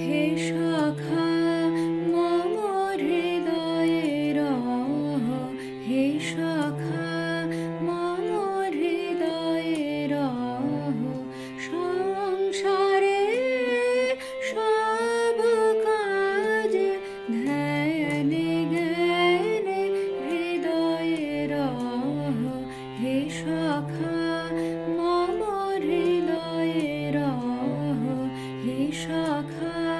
হে সখা মম হৃদয়ে রহ, হে সখা মম হৃদয়ে রহ। সংসারে সব কাজ ধ্যানে জ্ঞানে হৃদয়ে রহ, হে সখা মম হৃদয়ে রহ, হে সখা।